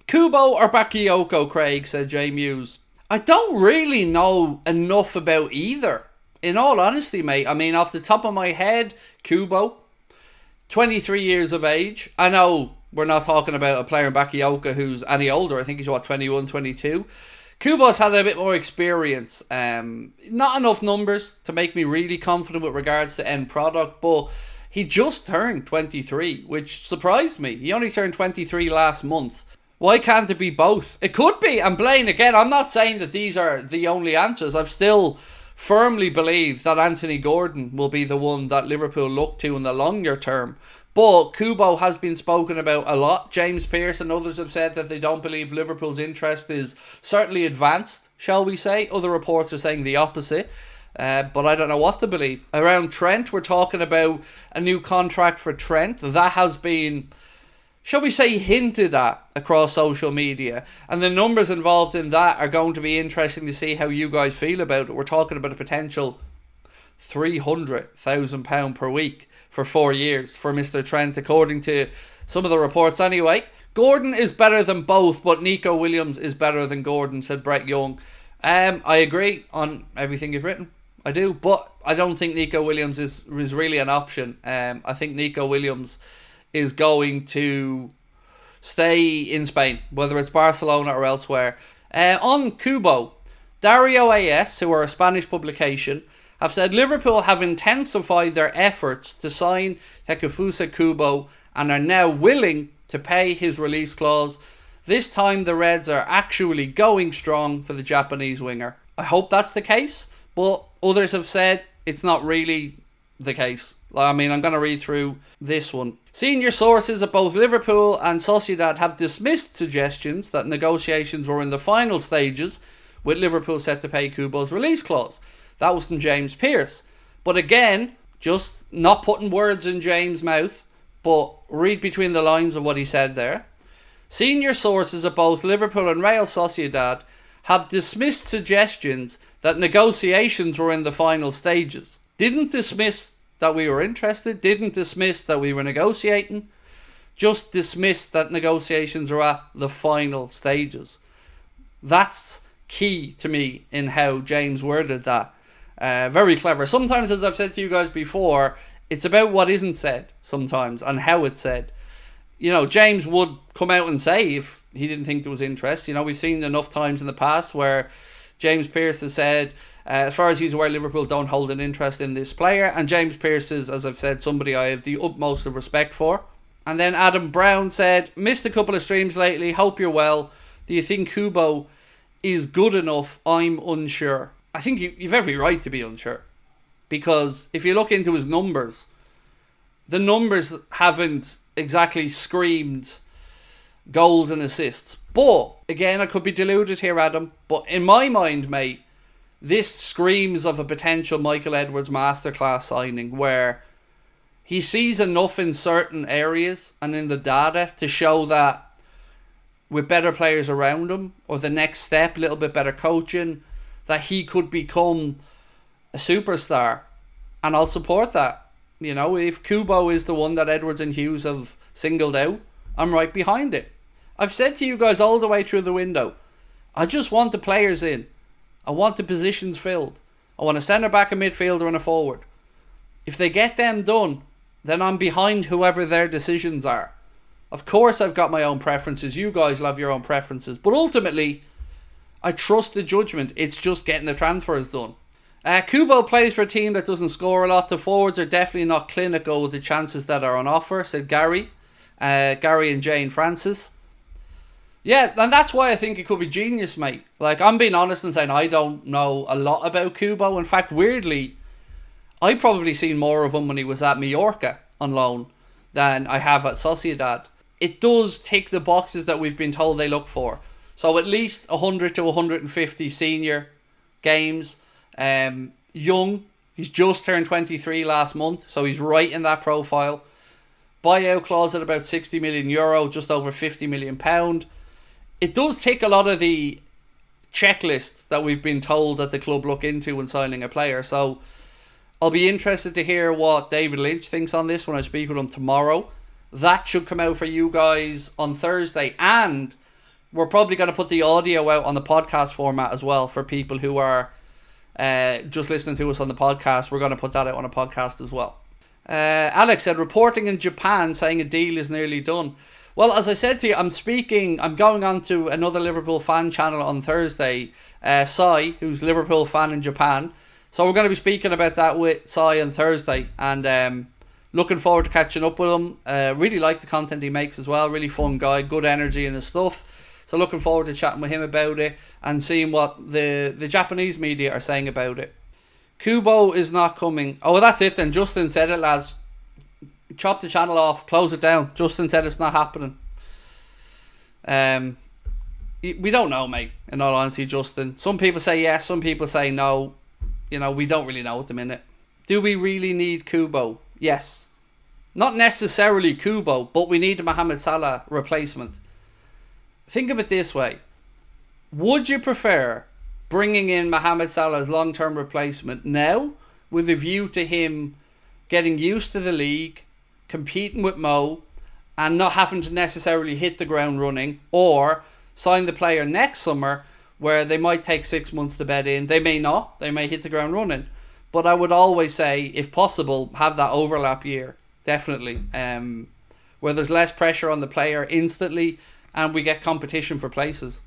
Kubo or Bakayoko, Craig, said Jay Muse. I don't really know enough about either. In all honesty, mate. I mean, off the top of my head, Kubo, 23 years of age. I know we're not talking about a player in Bakayoko who's any older. I think he's, 21, 22. Kubo's had a bit more experience. Not enough numbers to make me really confident with regards to end product, but he just turned 23, which surprised me. He only turned 23 last month. Why can't it be both? It could be. And Blaine, again, I'm not saying that these are the only answers. I've still firmly believe that Anthony Gordon will be the one that Liverpool look to in the longer term. But Kubo has been spoken about a lot. James Pearce and others have said that they don't believe Liverpool's interest is certainly advanced, shall we say. Other reports are saying the opposite. But I don't know what to believe. Around Trent, we're talking about a new contract for Trent. That has been, shall we say, hinted at across social media. And the numbers involved in that are going to be interesting to see how you guys feel about it. We're talking about a potential £300,000 per week for 4 years for Mr. Trent, according to some of the reports anyway. Gordon is better than both, but Nico Williams is better than Gordon, said Brett Young. I agree on everything you've written. I do, but I don't think Nico Williams is really an option. I think Nico Williams is going to stay in Spain, whether it's Barcelona or elsewhere. On Kubo, Dario AS, who are a Spanish publication, have said Liverpool have intensified their efforts to sign Takefusa Kubo and are now willing to pay his release clause. This time the Reds are actually going strong for the Japanese winger. I hope that's the case, but others have said it's not really the case. I mean, I'm going to read through this one. Senior sources at both Liverpool and Sociedad have dismissed suggestions that negotiations were in the final stages, with Liverpool set to pay Kubo's release clause. That was from James Pearce. But again, just not putting words in James' mouth, but read between the lines of what he said there. Senior sources at both Liverpool and Real Sociedad have dismissed suggestions that negotiations were in the final stages. Didn't dismiss that we were interested, didn't dismiss that we were negotiating, just dismissed that negotiations are at the final stages. That's key to me in how James worded that. Very clever. Sometimes, as I've said to you guys before, it's about what isn't said sometimes and how it's said. You know, James would come out and say if he didn't think there was interest. You know, we've seen enough times in the past where James Pearce has said, as far as he's aware, Liverpool don't hold an interest in this player. And James Pearce is, as I've said, somebody I have the utmost of respect for. And then Adam Brown said, missed a couple of streams lately, hope you're well. Do you think Kubo is good enough? I'm unsure. I think you've every right to be unsure. Because if you look into his numbers, the numbers haven't exactly screamed goals and assists. But, again, I could be deluded here, Adam. But in my mind, mate, this screams of a potential Michael Edwards masterclass signing where he sees enough in certain areas and in the data to show that with better players around him, or the next step, a little bit better coaching, that he could become a superstar. And I'll support that. You know, if Kubo is the one that Edwards and Hughes have singled out, I'm right behind it. I've said to you guys all the way through the window, I just want the players in. I want the positions filled. I want a centre-back, a midfielder and a forward. If they get them done, then I'm behind whoever their decisions are. Of course I've got my own preferences. You guys love your own preferences. But ultimately, I trust the judgment. It's just getting the transfers done. Kubo plays for a team that doesn't score a lot. The forwards are definitely not clinical with the chances that are on offer, said Gary. Gary and Jane Francis. Yeah, and that's why I think it could be genius, mate. Like, I'm being honest and saying I don't know a lot about Kubo. In fact, weirdly, I probably seen more of him when he was at Mallorca on loan than I have at Sociedad. It does tick the boxes that we've been told they look for. So at least 100 to 150 senior games. Young, he's just turned 23 last month, so he's right in that profile. Buyout clause at about €60 million, just over £50 million. It does tick a lot of the checklists that we've been told that the club look into when signing a player. So I'll be interested to hear what David Lynch thinks on this when I speak with him tomorrow. That should come out for you guys on Thursday. And we're probably going to put the audio out on the podcast format as well for people who are just listening to us on the podcast. We're going to put that out on a podcast as well. Alex said, reporting in Japan saying a deal is nearly done. Well, as I said to you, I'm going on to another Liverpool fan channel on Thursday, Sai, who's a Liverpool fan in Japan. So we're going to be speaking about that with Sai on Thursday, and looking forward to catching up with him. Really like the content he makes as well. Really fun guy, good energy in his stuff. So looking forward to chatting with him about it and seeing what the Japanese media are saying about it. Kubo is not coming. Oh, that's it then. Justin said it, lads. Chop the channel off. Close it down. Justin said it's not happening. We don't know, mate. In all honesty, Justin. Some people say yes. Some people say no. You know, we don't really know at the minute. Do we really need Kubo? Yes. Not necessarily Kubo, but we need a Mohamed Salah replacement. Think of it this way. Would you prefer bringing in Mohamed Salah's long-term replacement now with a view to him getting used to the league, competing with Mo, and not having to necessarily hit the ground running, or sign the player next summer where they might take 6 months to bed in? They may not. They may hit the ground running. But I would always say, if possible, have that overlap year. Definitely. Where there's less pressure on the player instantly and we get competition for places.